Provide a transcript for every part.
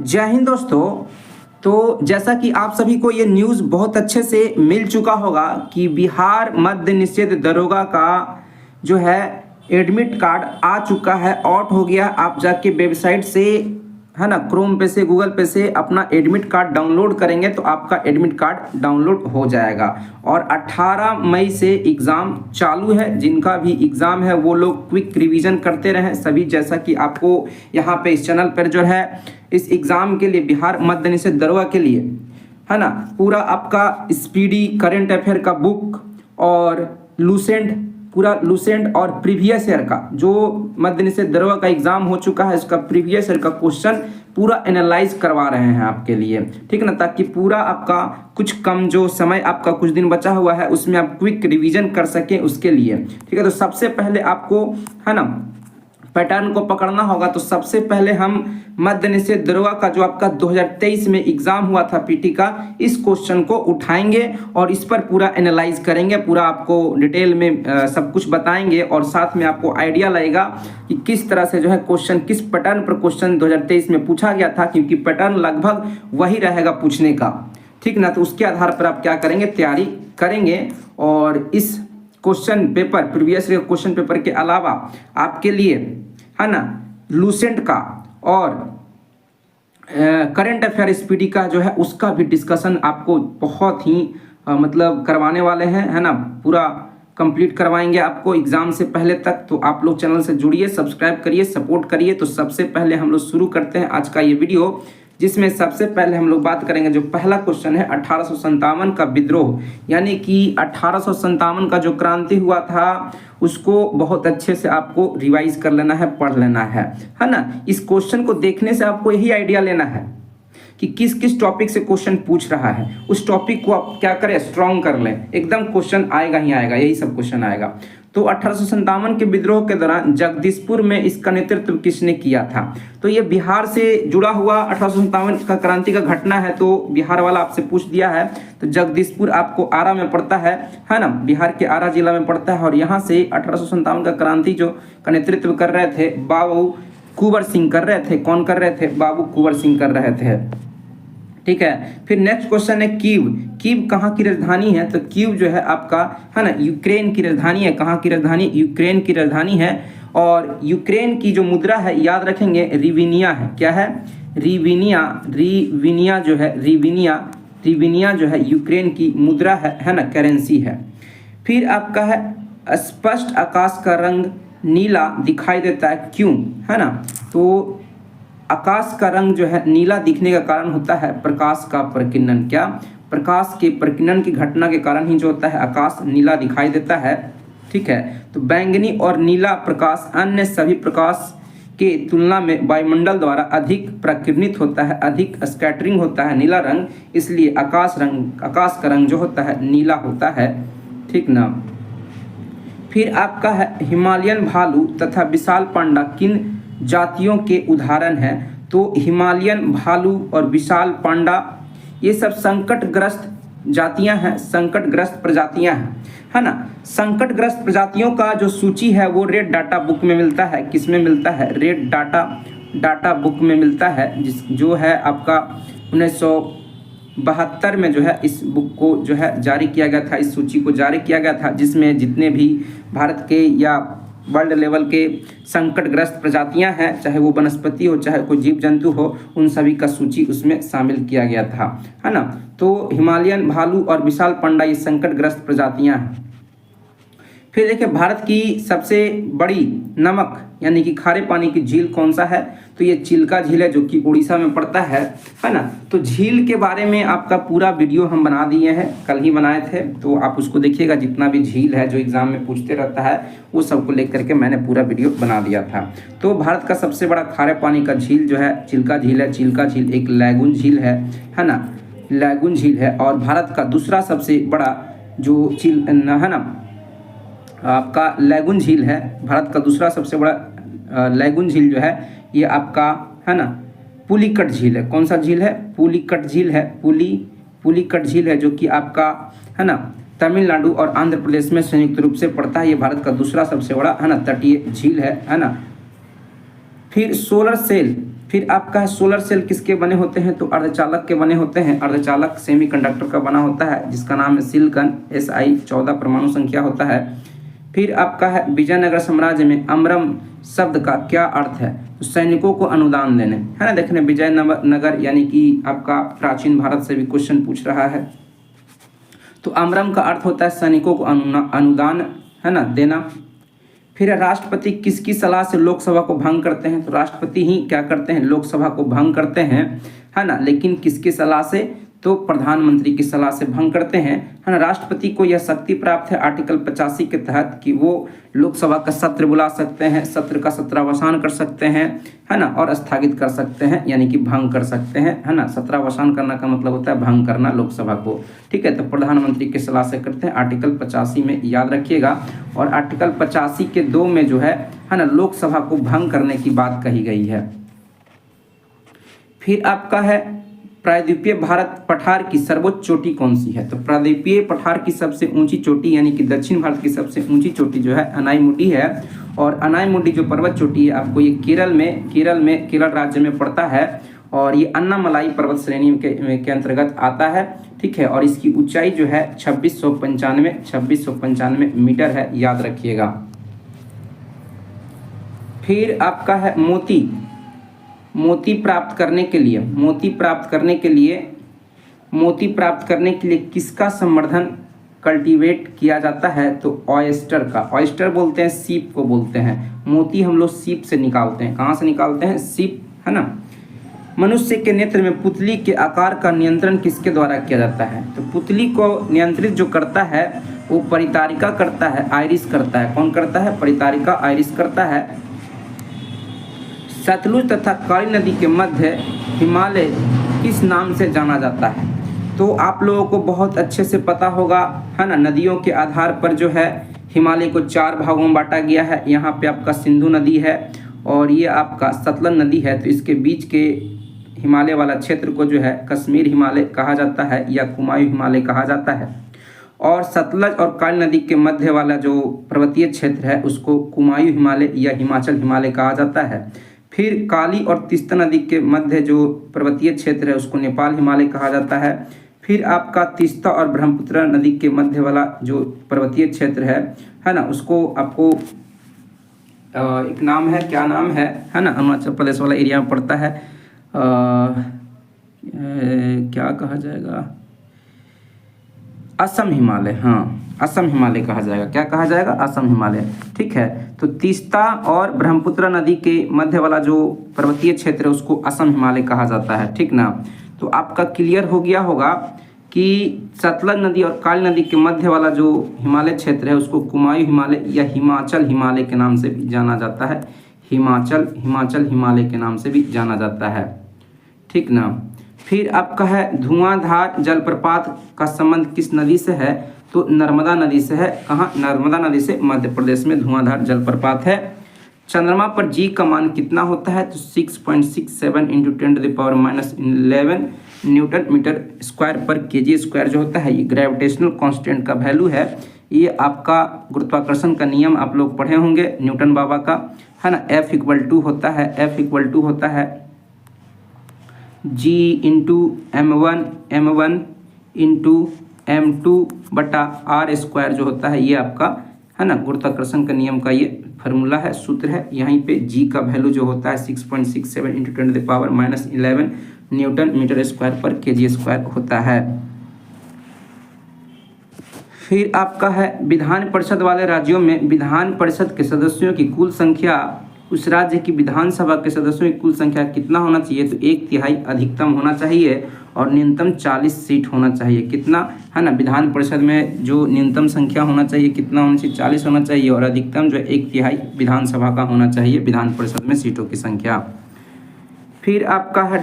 जय हिंद दोस्तों। तो जैसा कि आप सभी को ये न्यूज़ बहुत अच्छे से मिल चुका होगा कि बिहार मद्य निषेध दरोगा का जो है एडमिट कार्ड आ चुका है, आउट हो गया। आप जाके वेबसाइट से है ना, क्रोम पे से गूगल पे से अपना एडमिट कार्ड डाउनलोड करेंगे तो आपका एडमिट कार्ड डाउनलोड हो जाएगा। और 18 मई से एग्ज़ाम चालू है। जिनका भी एग्ज़ाम है वो लोग क्विक रिवीजन करते रहें सभी, जैसा कि आपको यहाँ पे इस चैनल पर जो है इस एग्ज़ाम के लिए बिहार मद्य निषेध दरोगा के लिए है ना पूरा आपका स्पीडी करंट अफेयर का बुक और पूरा लूसेंट और प्रीवियस ईयर का जो मद्य निषेध दरोगा का एग्जाम हो चुका है उसका प्रीवियस ईयर का क्वेश्चन पूरा एनालाइज करवा रहे हैं आपके लिए, ठीक ना, ताकि पूरा आपका कुछ कम जो समय आपका कुछ दिन बचा हुआ है उसमें आप क्विक रिवीजन कर सकें उसके लिए, ठीक है। तो सबसे पहले आपको है ना पैटर्न को पकड़ना होगा। तो सबसे पहले हम मद्य निषेध दरोगा का जो आपका 2023 में एग्जाम हुआ था पीटी का, इस क्वेश्चन को उठाएंगे और इस पर पूरा एनालाइज करेंगे, पूरा आपको डिटेल में सब कुछ बताएंगे और साथ में आपको आइडिया लगेगा कि किस तरह से जो है क्वेश्चन किस पैटर्न पर क्वेश्चन 2023 में पूछा गया था, क्योंकि पैटर्न लगभग वही रहेगा पूछने का, ठीक ना। तो उसके आधार पर आप क्या करेंगे, तैयारी करेंगे। और इस question paper previous year question paper के अलावा आपके लिए है ना लूसेंट का और करंट अफेयर स्पीडी का जो है उसका भी डिस्कशन आपको बहुत ही मतलब करवाने वाले हैं, है ना, पूरा कंप्लीट करवाएंगे आपको एग्जाम से पहले तक। तो आप लोग चैनल से जुड़िए, सब्सक्राइब करिए, सपोर्ट करिए। तो सबसे पहले हम लोग शुरू करते हैं आज का ये वीडियो, जिसमें सबसे पहले हम लोग बात करेंगे जो पहला क्वेश्चन है 1857 का विद्रोह, यानी कि 1857 का जो क्रांति हुआ था उसको बहुत अच्छे से आपको रिवाइज कर लेना है, पढ़ लेना है ना। इस क्वेश्चन को देखने से आपको यही आइडिया लेना है कि किस किस टॉपिक से क्वेश्चन पूछ रहा है, उस टॉपिक को आप क्या करें, स्ट्रॉन्ग कर लें, एकदम क्वेश्चन आएगा ही आएगा, यही सब क्वेश्चन आएगा। तो 1857 के विद्रोह के दौरान जगदीशपुर में इसका नेतृत्व किसने किया था? तो ये बिहार से जुड़ा हुआ 1857 का क्रांति का घटना है, तो बिहार वाला आपसे पूछ दिया है। तो जगदीशपुर आपको आरा में पड़ता है ना, बिहार के आरा जिला में पड़ता है। और यहाँ से 1857 का क्रांति जो का नेतृत्व कर रहे थे बाबू कुंवर सिंह कर रहे थे। कौन कर रहे थे? बाबू कुंवर सिंह कर रहे थे, ठीक है। फिर नेक्स्ट क्वेश्चन है कीव। कीव कहाँ की राजधानी है? तो कीव जो है आपका है ना यूक्रेन की राजधानी है। कहाँ की राजधानी? यूक्रेन की राजधानी है। और यूक्रेन की जो मुद्रा है याद रखेंगे रिविनिया है। क्या है? रिविनिया जो है रिविनिया जो है यूक्रेन की मुद्रा है ना, करेंसी है। फिर आपका है स्पष्ट आकाश का रंग नीला दिखाई देता है, क्यों? है ना, तो आकाश का रंग जो है नीला दिखने का कारण होता है प्रकाश का प्रकीर्णन। क्या? प्रकाश के प्रकीर्णन की घटना के कारण ही जो होता है आकाश नीला दिखाई देता है, ठीक है। तो बैंगनी और नीला प्रकाश अन्य सभी प्रकाश के तुलना में वायुमंडल द्वारा अधिक प्रकीर्णित होता है, अधिक स्कैटरिंग होता है नीला रंग, इसलिए आकाश का रंग जो होता है नीला होता है, ठीक ना। फिर आपका है हिमालयन भालू तथा विशाल पांडा किन जातियों के उदाहरण हैं? तो हिमालयन भालू और विशाल पांडा ये सब संकटग्रस्त जातियां हैं, संकटग्रस्त प्रजातियां हैं, है ना। संकटग्रस्त प्रजातियों का जो सूची है वो रेड डाटा बुक में मिलता है। किस में मिलता है? रेड डाटा बुक में मिलता है, जो है आपका 1972 में जो है इस बुक को जो है जारी किया गया था, इस सूची को जारी किया गया था, जिसमें जितने भी भारत के या वर्ल्ड लेवल के संकटग्रस्त प्रजातियां हैं, चाहे वो वनस्पति हो चाहे कोई जीव जंतु हो, उन सभी का सूची उसमें शामिल किया गया था, है ना। तो हिमालयन भालू और विशाल पांडा ये संकटग्रस्त प्रजातियां हैं। फिर देखिए भारत की सबसे बड़ी नमक यानी कि खारे पानी की झील कौन सा है? तो ये चिल्का झील है, जो कि उड़ीसा में पड़ता है ना। तो झील के बारे में आपका पूरा वीडियो हम बना दिए हैं, कल ही बनाए थे, तो आप उसको देखिएगा। जितना भी झील है जो एग्जाम में पूछते रहता है वो सबको लेकर के मैंने पूरा वीडियो बना दिया था। तो भारत का सबसे बड़ा खारे पानी का झील जो है चिल्का झील है। चिल्का झील एक लैगून झील है ना, लैगून झील है। और भारत का दूसरा सबसे बड़ा जो झील है ना आपका लैगून झील है, भारत का दूसरा सबसे बड़ा लैगून झील जो है ये आपका है ना पुलिकट झील है। कौन सा झील है? पुलिकट झील है। पुलिकट झील है, जो कि आपका है ना तमिलनाडु और आंध्र प्रदेश में संयुक्त रूप से पड़ता है। ये भारत का दूसरा सबसे बड़ा है ना तटीय झील है ना। फिर सोलर सेल फिर आपका सोलर सेल किसके बने होते हैं, तो अर्धचालक के बने होते हैं। अर्धचालक सेमीकंडक्टर का बना होता है जिसका नाम है सिलिकॉन, Si 14 परमाणु संख्या होता है। फिर आपका है विजयनगर साम्राज्य में अमरम शब्द का क्या अर्थ है, तो सैनिकों को अनुदान देने, है ना। देखने विजयनगर यानी कि आपका प्राचीन भारत से भी क्वेश्चन पूछ रहा है। तो अमरम का अर्थ होता है सैनिकों को अनुदान, है ना, देना। फिर राष्ट्रपति किसकी सलाह से लोकसभा को भंग करते हैं, तो राष्ट्रपति ही क्या करते हैं, लोकसभा को भंग करते हैं, है ना। लेकिन किसकी सलाह से, तो प्रधानमंत्री की सलाह से भंग करते हैं, है ना। राष्ट्रपति को यह शक्ति प्राप्त है आर्टिकल 85 के तहत कि वो लोकसभा का सत्र बुला सकते हैं, सत्र का सत्रावसान कर सकते हैं, है ना, और स्थगित कर सकते हैं यानी कि भंग कर सकते हैं, है ना। सत्रावसान करना का मतलब होता है भंग करना लोकसभा को, ठीक है। तो प्रधानमंत्री की सलाह से करते हैं, आर्टिकल 85 में याद रखिएगा। और आर्टिकल 85 के 2 में जो है ना, लोकसभा को भंग करने की बात कही गई है। फिर आपका है प्रायद्वीपीय भारत पठार की सर्वोच्च चोटी कौन सी है, तो प्रायद्वीपीय पठार की सबसे ऊंची चोटी यानी कि दक्षिण भारत की सबसे ऊंची चोटी जो है अनाईमुडी है। और अनाईमुडी जो पर्वत चोटी है आपको ये केरल राज्य में पड़ता है और ये अन्नामलाई पर्वत श्रेणी के अंतर्गत आता है, ठीक है। और इसकी ऊंचाई जो है 2695 मीटर है, याद रखिएगा। फिर आपका है मोती प्राप्त करने के लिए किसका संवर्धन कल्टीवेट किया जाता है, तो ऑयस्टर का। ऑयस्टर बोलते हैं सीप को बोलते हैं। मोती हम लोग सीप से निकालते हैं, कहाँ से निकालते हैं, सीप, है ना। मनुष्य के नेत्र में पुतली के आकार का नियंत्रण किसके द्वारा किया जाता है, तो पुतली को नियंत्रित जो करता है वो परितारिका करता है, आइरिस करता है। कौन करता है, परितारिका आइरिस करता है। सतलुज तथा काली नदी के मध्य हिमालय किस नाम से जाना जाता है, तो आप लोगों को बहुत अच्छे से पता होगा, है ना। नदियों के आधार पर जो है हिमालय को 4 भागों में बांटा गया है। यहाँ पे आपका सिंधु नदी है और ये आपका सतलज नदी है, तो इसके बीच के हिमालय वाला क्षेत्र को जो है कश्मीर हिमालय कहा जाता है या कुमायूं हिमालय कहा जाता है। और सतलज और काली नदी के मध्य वाला जो पर्वतीय क्षेत्र है उसको कुमायूं हिमालय या हिमाचल हिमालय कहा जाता है। फिर काली और तीस्ता नदी के मध्य जो पर्वतीय क्षेत्र है उसको नेपाल हिमालय कहा जाता है। फिर आपका तीस्ता और ब्रह्मपुत्र नदी के मध्य वाला जो पर्वतीय क्षेत्र है ना, उसको आपको एक नाम है, क्या नाम है ना, अरुणाचल प्रदेश वाला एरिया में पड़ता है, क्या कहा जाएगा, असम हिमालय। हाँ, असम हिमालय कहा जाएगा। क्या कहा जाएगा, असम हिमालय, ठीक है। तो तीस्ता और ब्रह्मपुत्र नदी के मध्य वाला जो पर्वतीय क्षेत्र है उसको असम हिमालय कहा जाता है, ठीक ना। तो आपका क्लियर हो गया होगा कि सतलज नदी और काली नदी के मध्य वाला जो हिमालय क्षेत्र है उसको कुमायूं हिमालय या हिमाचल हिमालय के नाम से भी जाना जाता है। हिमाचल हिमालय के नाम से भी जाना जाता है, ठीक ना। फिर आपका है धुआंधार जलप्रपात का संबंध किस नदी से है, तो नर्मदा नदी से है। कहाँ, नर्मदा नदी से मध्य प्रदेश में धुआंधार जलप्रपात है। चंद्रमा पर जी का मान कितना होता है, तो 6.67 × 10⁻11 न्यूटन मीटर स्क्वायर पर केजी स्क्वायर जो होता है, ये ग्रेविटेशनल कांस्टेंट का वैल्यू है। ये आपका गुरुत्वाकर्षण का नियम आप लोग पढ़े होंगे न्यूटन बाबा का, है ना। F = होता है G × m1 × m2/r² जो होता है, ये आपका, है ना, गुरुत्वाकर्षण का नियम का ये फार्मूला है, सूत्र है। यहीं पे G का वैल्यू जो होता है 6.67 × 10⁻11 न्यूटन मीटर स्क्वायर पर केजी स्क्वायर होता है। फिर आपका है विधान परिषद वाले राज्यों में विधान परिषद के सदस्यों की कुल संख्या, उस राज्य की विधानसभा के सदस्यों की कुल संख्या कितना होना चाहिए, तो 1/3 अधिकतम होना चाहिए और न्यूनतम 40 सीट होना चाहिए। कितना, है ना, विधान परिषद में जो न्यूनतम संख्या होना चाहिए कितना होना चाहिए, 40 होना चाहिए और अधिकतम जो 1/3 विधानसभा का होना चाहिए विधान परिषद में सीटों की संख्या। फिर आपका है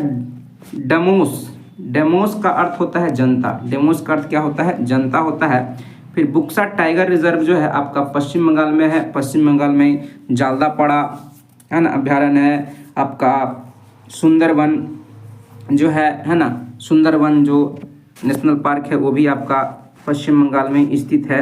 डेमोस का अर्थ होता है जनता। डेमोस का अर्थ क्या होता है, जनता होता है। फिर बुक्सा टाइगर रिजर्व जो है आपका पश्चिम बंगाल में है। पश्चिम बंगाल में जालदापाड़ा, है ना, अभ्यारण्य है। आपका सुंदरवन जो है ना, सुंदरवन जो नेशनल पार्क है वो भी आपका पश्चिम बंगाल में स्थित है।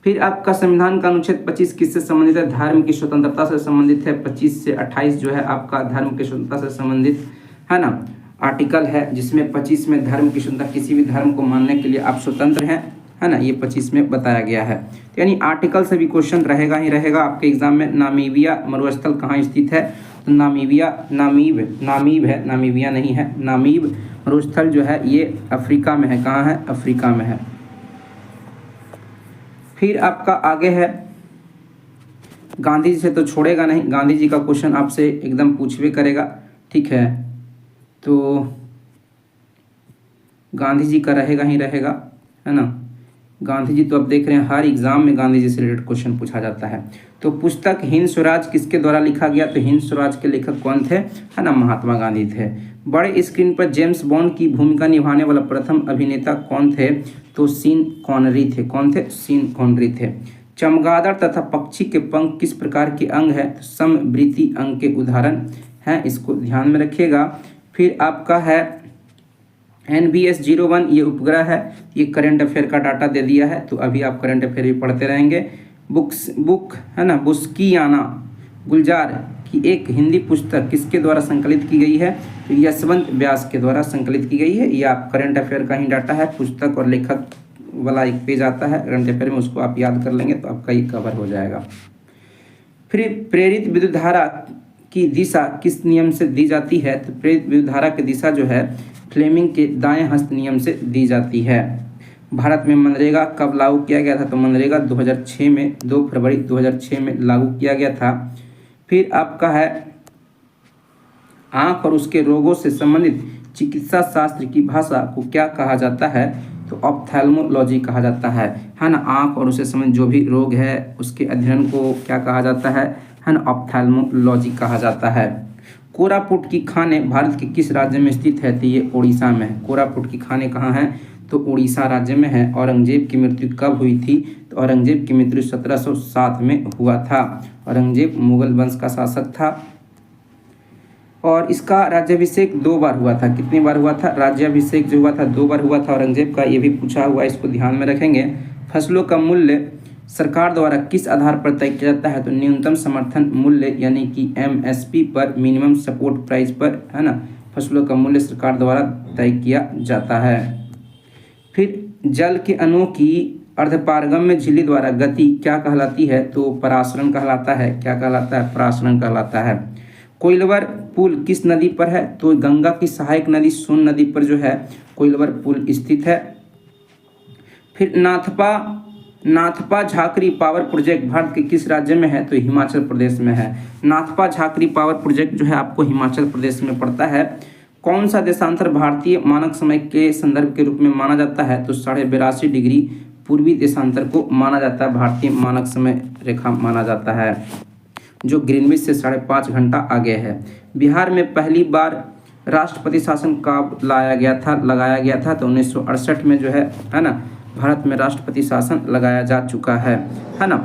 फिर आपका संविधान का अनुच्छेद 25 किससे संबंधित है? धर्म की स्वतंत्रता से संबंधित है। 25 से 28 जो है आपका धर्म की स्वतंत्रता से संबंधित है ना आर्टिकल है, जिसमें 25 में धर्म की स्वतंत्रता, किसी भी धर्म को मानने के लिए आप स्वतंत्र हैं, है ना, ये 25 में बताया गया है। तो यानी आर्टिकल से भी क्वेश्चन रहेगा ही रहेगा आपके एग्जाम में। नामीबिया मरुस्थल कहाँ स्थित है? तो नामीब है, नामीबिया नहीं है। नामीब मरुस्थल जो है ये अफ्रीका में है। कहाँ है? अफ्रीका में है। फिर आपका आगे है, गांधी जी से तो छोड़ेगा नहीं, गांधी जी का क्वेश्चन आपसे एकदम पूछवे करेगा, ठीक है। तो गांधी जी का रहेगा ही रहेगा, है ना। गांधी जी तो अब देख रहे हैं हर एग्जाम में गांधी जी से रिलेटेड क्वेश्चन पूछा जाता है। तो पुस्तक हिंद स्वराज किसके द्वारा लिखा गया? तो हिंद स्वराज के लेखक कौन थे? है ना, महात्मा गांधी थे। बड़े स्क्रीन पर जेम्स बॉन्ड की भूमिका निभाने वाला प्रथम अभिनेता कौन थे? तो सीन कॉनरी थे। कौन थे? सीन कॉनरी थे। चमगादड़ तथा पक्षी के पंख किस प्रकार के अंग है? तो समवृत्ति अंग के उदाहरण हैं, इसको ध्यान में रखिएगा। फिर आपका है NBS-01, ये उपग्रह है, ये करंट अफेयर का डाटा दे दिया है, तो अभी आप करंट अफेयर भी पढ़ते रहेंगे। बुक है ना, बुस्कियाना गुलजार की एक हिंदी पुस्तक किसके द्वारा संकलित की गई है? तो यशवंत व्यास के द्वारा संकलित की गई है। ये आप करंट अफेयर का ही डाटा है, पुस्तक और लेखक वाला एक पेज आता है करंट अफेयर में, उसको आप याद कर लेंगे तो आपका ये कवर हो जाएगा। फिर प्रेरित विद्युत धारा की दिशा किस नियम से दी जाती है? तो प्रेरित विद्युत धारा की दिशा जो है फ्लेमिंग के दाएं हस्त नियम से दी जाती है। भारत में मनरेगा कब लागू किया गया था? तो मनरेगा 2006 में 2 फरवरी 2006 में लागू किया गया था। फिर आपका है आँख और उसके रोगों से संबंधित चिकित्सा शास्त्र की भाषा को क्या कहा जाता है? तो ऑप्थेल्मोलॉजी कहा जाता है ना। आँख और उससे संबंधित जो भी रोग है उसके अध्ययन को क्या कहा जाता है ना, ऑप्थेल्मोलॉजी कहा जाता है। कोरापुट की खानें भारत के किस राज्य में स्थित है? तो ये उड़ीसा में है। कोरापुट की खानें कहाँ हैं? तो उड़ीसा राज्य में है। औरंगजेब की मृत्यु कब हुई थी? तो औरंगजेब की मृत्यु 1707 में हुआ था। औरंगजेब मुगल वंश का शासक था और इसका राज्याभिषेक 2 बार हुआ था। कितनी बार हुआ था? राज्याभिषेक जो हुआ था 2 बार हुआ था औरंगजेब का, ये भी पूछा हुआ है, इसको ध्यान में रखेंगे। फसलों का मूल्य सरकार द्वारा किस आधार पर तय किया जाता है? तो न्यूनतम समर्थन मूल्य यानी कि MSP पर, मिनिमम सपोर्ट प्राइस पर, है ना, फसलों का मूल्य सरकार द्वारा तय किया जाता है। फिर जल के अणुओं की अर्धपारगम्य झिल्ली द्वारा गति क्या कहलाती है? तो परासरण कहलाता है। क्या कहलाता है? परासरण कहलाता है। कोइलवर पुल किस नदी पर है? तो गंगा की सहायक नदी सोन नदी पर जो है कोइलवर पुल स्थित है। फिर नाथपा झाकरी पावर प्रोजेक्ट भारत के किस राज्य में है? तो हिमाचल प्रदेश में है। नाथपा झाकरी पावर प्रोजेक्ट जो है आपको हिमाचल प्रदेश में पड़ता है। कौन सा देशांतर भारतीय मानक समय के संदर्भ के रूप में माना जाता है? तो 82.5 डिग्री पूर्वी देशांतर को माना जाता है, भारतीय मानक समय रेखा माना जाता है, जो ग्रीनविच से 5.5 घंटा आगे है। बिहार में पहली बार राष्ट्रपति शासन कब लगाया गया था? तो 1968 में जो है ना, भारत में राष्ट्रपति शासन लगाया जा चुका है ना।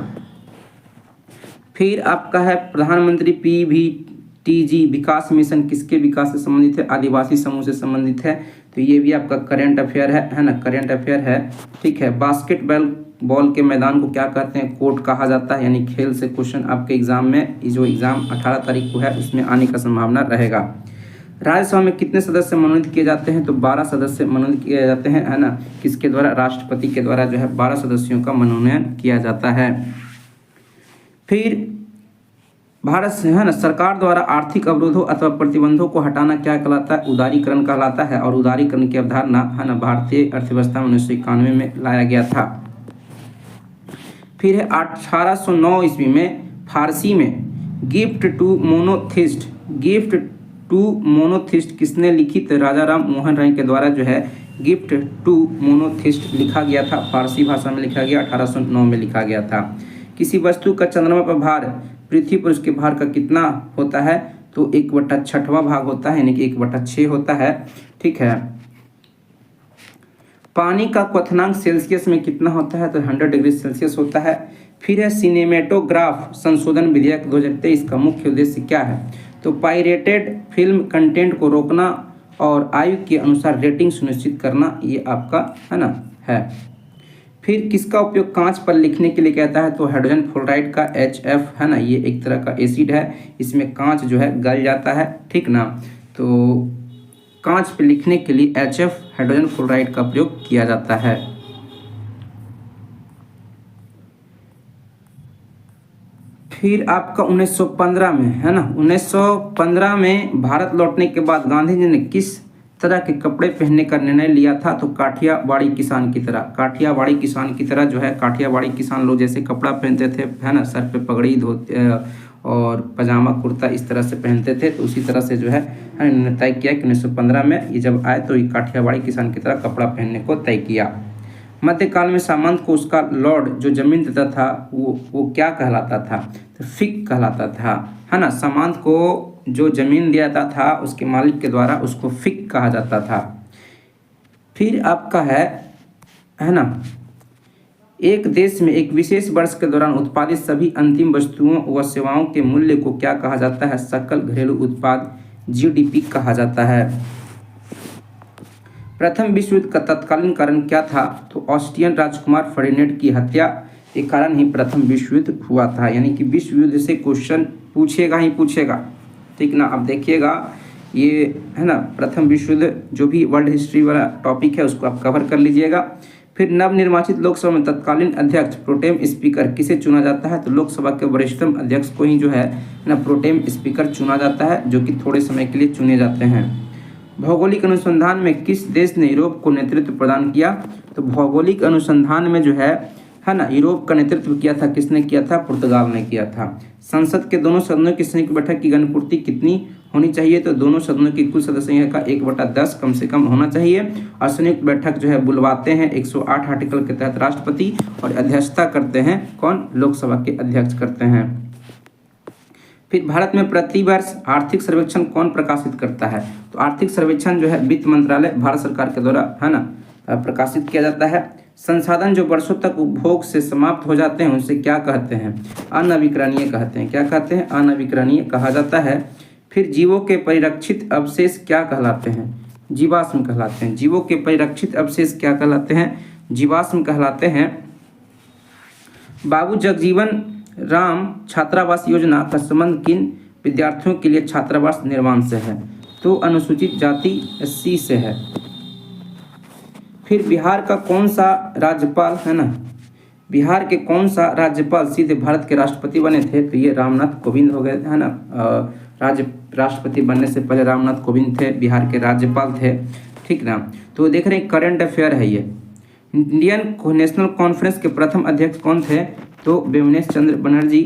फिर आपका है प्रधानमंत्री PVTG विकास मिशन किसके विकास से संबंधित है? आदिवासी समूह से संबंधित है। तो ये भी आपका करंट अफेयर है ना, करंट अफेयर है, ठीक है। बास्केटबॉल के मैदान को क्या कहते हैं? कोर्ट कहा जाता है। यानी खेल से क्वेश्चन आपके एग्जाम में, जो एग्जाम 18 तारीख को है उसमें आने का संभावना रहेगा। राज्यसभा में कितने सदस्य मनोनीत किए जाते हैं? तो 12 सदस्य मनोनीत किए जाते हैं, है ना। किसके द्वारा? राष्ट्रपति के द्वारा जो है 12 सदस्यों का मनोनयन किया जाता है। फिर भारत से, है ना, सरकार द्वारा आर्थिक अवरोधों अथवा प्रतिबंधों को हटाना क्या कहलाता है? उदारीकरण कहलाता है। और उदारीकरण की अवधारणा, है ना, भारतीय अर्थव्यवस्था में 1991 में लाया गया था। फिर है 1809 ईस्वी में फारसी में गिफ्ट टू मोनोथिस्ट किसने लिखी? तो राजा राम मोहन राय के द्वारा जो है गिफ्ट टू मोनोथिस्ट लिखा गया था, फारसी भाषा में लिखा गया, 1809 में लिखा गया था। किसी वस्तु का चंद्रमा पर भार पृथ्वी पर उसके भार का कितना होता है? तो 1/6वां भाग होता है, यानी कि 1/6 होता है, ठीक है। पानी का क्वथनांक सेल्सियस में कितना होता है? तो 100 डिग्री सेल्सियस होता है। फिर है सिनेमेटोग्राफ संशोधन विधेयक 2023 का मुख्य उद्देश्य क्या है? तो पायरेटेड फिल्म कंटेंट को रोकना और आयु के अनुसार रेटिंग सुनिश्चित करना, ये आपका, है ना, है। फिर किसका उपयोग कांच पर लिखने के लिए कहता है? तो हाइड्रोजन फ्लोराइड का HF है ना, ये एक तरह का एसिड है, इसमें कांच जो है गल जाता है, ठीक ना। तो कांच पर लिखने के लिए HF हाइड्रोजन फ्लोराइड का प्रयोग किया जाता है। फिर आपका 1915 में है ना, 1915 में भारत लौटने के बाद गांधी जी ने किस तरह के कपड़े पहनने का निर्णय लिया था? तो काठियावाड़ी किसान की तरह, काठियावाड़ी किसान की तरह जो है, काठियावाड़ी किसान लोग जैसे कपड़ा पहनते थे है ना, सर पे पगड़ी धोते और पजामा कुर्ता इस तरह से पहनते थे, तो उसी तरह से जो है इन्होंने तय किया कि 1915 में ये जब आए तो ये काठियावाड़ी किसान की तरह कपड़ा पहनने को तय किया। मध्यकाल में सामंत को उसका लॉर्ड जो जमीन देता था वो क्या कहलाता था? तो फिक कहलाता था, है ना। सामंत को जो जमीन दिया जाता था उसके मालिक के द्वारा उसको फिक कहा जाता था। फिर आपका है ना, एक देश में एक विशेष वर्ष के दौरान उत्पादित सभी अंतिम वस्तुओं व सेवाओं के मूल्य को क्या कहा जाता है? सकल घरेलू उत्पाद GDP कहा जाता है। प्रथम विश्व युद्ध का तत्कालीन कारण क्या था? तो ऑस्ट्रियन राजकुमार फर्डिनेंड की हत्या के कारण ही प्रथम विश्व युद्ध हुआ था। यानी कि विश्व युद्ध से क्वेश्चन पूछेगा ही पूछेगा, ठीक ना। अब देखिएगा ये है ना, प्रथम विश्व युद्ध जो भी वर्ल्ड हिस्ट्री वाला टॉपिक है उसको आप कवर कर लीजिएगा। फिर नवनिर्वाचित लोकसभा में तत्कालीन अध्यक्ष प्रोटेम स्पीकर किसे चुना जाता है? तो लोकसभा के वरिष्ठतम अध्यक्ष को ही जो है ना प्रोटेम स्पीकर चुना जाता है, जो कि थोड़े समय के लिए चुने जाते हैं। भौगोलिक अनुसंधान में किस देश ने यूरोप को नेतृत्व प्रदान किया? तो भौगोलिक अनुसंधान में जो है ना, यूरोप का नेतृत्व किया था, किसने किया था? पुर्तगाल ने किया था। संसद के दोनों सदनों की संयुक्त बैठक की गणपूर्ति कितनी होनी चाहिए? तो दोनों सदनों की कुल सदस्य संख्या का 1/10 कम से कम होना चाहिए। और संयुक्त बैठक जो है बुलवाते हैं 108 आर्टिकल के तहत राष्ट्रपति, और अध्यक्षता करते हैं कौन? लोकसभा के अध्यक्ष करते हैं। फिर भारत में प्रतिवर्ष आर्थिक सर्वेक्षण कौन प्रकाशित करता है? तो आर्थिक सर्वेक्षण जो है वित्त मंत्रालय भारत सरकार के द्वारा है ना प्रकाशित किया जाता है। संसाधन जो वर्षों तक उपभोग से समाप्त हो जाते हैं उनसे क्या कहते हैं? अनवीकरणीय कहते हैं। क्या कहते हैं? अनवीकरणीय कहा जाता है। फिर जीवों के परिरक्षित अवशेष क्या कहलाते हैं? जीवाश्म कहलाते हैं। जीवों के परिरक्षित अवशेष क्या कहलाते हैं? जीवाश्म कहलाते हैं। बाबू जगजीवन राम छात्रावास योजना का संबंध किन विद्यार्थियों के लिए छात्रावास निर्माण से है? तो अनुसूचित जाति SC से है। फिर बिहार का कौन सा राज्यपाल है ना, बिहार के कौन सा राज्यपाल सीधे भारत के राष्ट्रपति बने थे? तो ये रामनाथ कोविंद हो गए है ना। राष्ट्रपति बनने से पहले रामनाथ कोविंद थे, बिहार के राज्यपाल थे, ठीक ना। तो देख रहे हैं करंट अफेयर है ये। इंडियन नेशनल कॉन्फ्रेंस के प्रथम अध्यक्ष कौन थे? तो बेमनेश चंद्र बनर्जी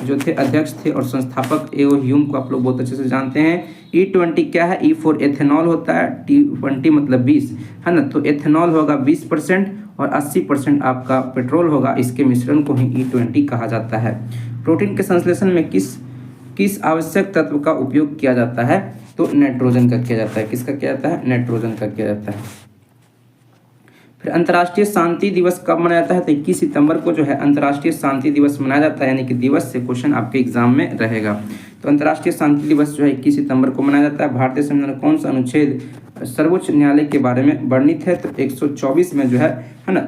जो थे अध्यक्ष थे और संस्थापक एओ ह्यूम को आप लोग बहुत अच्छे से जानते हैं। E20 क्या है? E फॉर एथेनॉल होता है, T20 मतलब 20 है ना। तो एथेनॉल होगा 20% और 80% आपका पेट्रोल होगा, इसके मिश्रण को ही E20 कहा जाता है। प्रोटीन के संश्लेषण में किस आवश्यक तत्व का उपयोग किया जाता है? तो नाइट्रोजन का किया जाता है। किसका किया जाता है? नाइट्रोजन का किया जाता है। फिर अंतर्राष्ट्रीय शांति दिवस कब मनाया जाता है? तो 21 सितंबर को जो है अंतर्राष्ट्रीय शांति दिवस मनाया जाता है, यानी कि दिवस से क्वेश्चन आपके एग्जाम में रहेगा। तो अंतर्राष्ट्रीय शांति दिवस जो है 21 सितंबर को मनाया जाता है। भारतीय संविधान कौन सा अनुच्छेद सर्वोच्च न्यायालय के बारे में वर्णित है? तो 124 में जो है ना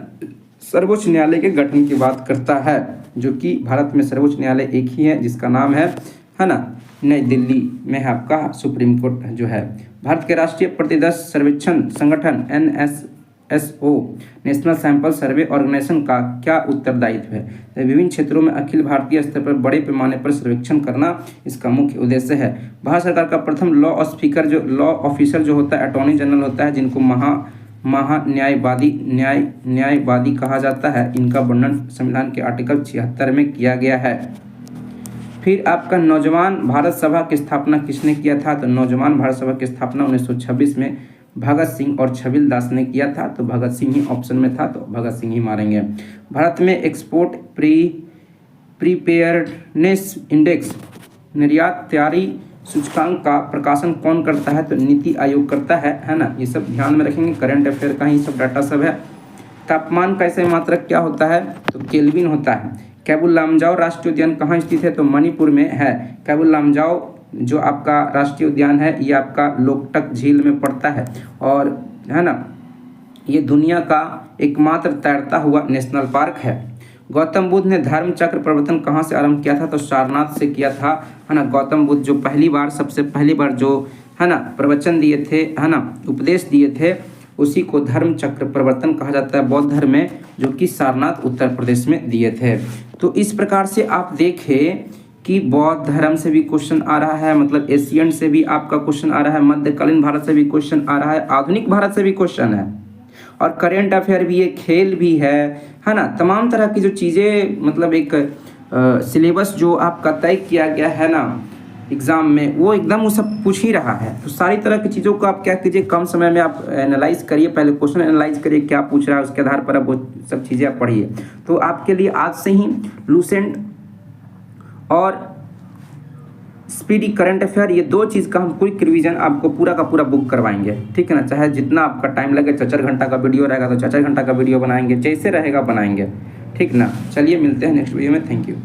सर्वोच्च न्यायालय के गठन की बात करता है, जो कि भारत में सर्वोच्च न्यायालय एक ही है जिसका नाम है ना नई दिल्ली में है आपका सुप्रीम कोर्ट जो है। भारत के राष्ट्रीय प्रतिदर्श सर्वेक्षण संगठन NSO national sample survey organisation का क्या उत्तरदायित्व है? विभिन्न क्षेत्रों में अखिल भारतीय स्तर पर बड़े पैमाने पर सर्वेक्षण करना इसका मुख्य उद्देश्य है। भारत सरकार का प्रथम लॉ स्पीकर जो लॉ ऑफिसर जो होता है अटॉर्नी जनरल होता है, जिनको न्यायवादी कहा जाता है। इनका वर्णन संविधान के आर्टिकल 76 में किया गया है। फिर आपका नौजवान भारत सभा की स्थापना किसने किया था? तो नौजवान भारत सभा की स्थापना 1926 में भगत सिंह और छबिल दास ने किया था। तो भगत सिंह ही ऑप्शन में था, तो भगत सिंह ही मारेंगे। भारत में एक्सपोर्ट प्रीपेयर्डनेस इंडेक्स निर्यात तैयारी सूचकांक का प्रकाशन कौन करता है? तो नीति आयोग करता है ना। ये सब ध्यान में रखेंगे, करंट अफेयर का ही सब डाटा सब है। तापमान का ऐसे मात्रक क्या होता है? तो केल्विन होता है। कैबुल लामजाओ राष्ट्रीय उद्यान कहाँ स्थित है? तो मणिपुर में है। कैबुल लामजाओ जो आपका राष्ट्रीय उद्यान है ये आपका लोकटक झील में पड़ता है और है ना ये दुनिया का एकमात्र तैरता हुआ नेशनल पार्क है। गौतम बुद्ध ने धर्म चक्र प्रवर्तन कहाँ से आरंभ किया था? तो सारनाथ से किया था, है ना। गौतम बुद्ध जो सबसे पहली बार जो है ना प्रवचन दिए थे, है ना, उपदेश दिए थे, उसी को धर्म चक्र प्रवर्तन कहा जाता है बौद्ध धर्म में, जो कि सारनाथ उत्तर प्रदेश में दिए थे। तो इस प्रकार से आप देखें कि बौद्ध धर्म से भी क्वेश्चन आ रहा है, मतलब एशियन से भी आपका क्वेश्चन आ रहा है, मध्यकालीन भारत से भी क्वेश्चन आ रहा है, आधुनिक भारत से भी क्वेश्चन है, और करेंट अफेयर भी है, खेल भी है ना। तमाम तरह की जो चीज़ें, मतलब एक सिलेबस जो आपका तय किया गया है ना एग्ज़ाम में, वो एकदम वो सब पूछ ही रहा है। तो सारी तरह की चीज़ों को आप क्या कीजिए, कम समय में आप एनालाइज करिए, पहले क्वेश्चन एनालाइज करिए क्या पूछ रहा है, उसके आधार पर आप वो सब चीज़ें आप पढ़िए। तो आपके लिए आज से ही लूसेंट और स्पीडी करंट अफेयर, ये 2 चीज़ का हम क्विक रिवीजन आपको पूरा का पूरा बुक करवाएंगे, ठीक है ना। चाहे जितना आपका टाइम लगे, 4 घंटा का वीडियो रहेगा तो 4 घंटा का वीडियो बनाएंगे, जैसे रहेगा बनाएंगे, ठीक ना। चलिए मिलते हैं नेक्स्ट वीडियो में, थैंक यू।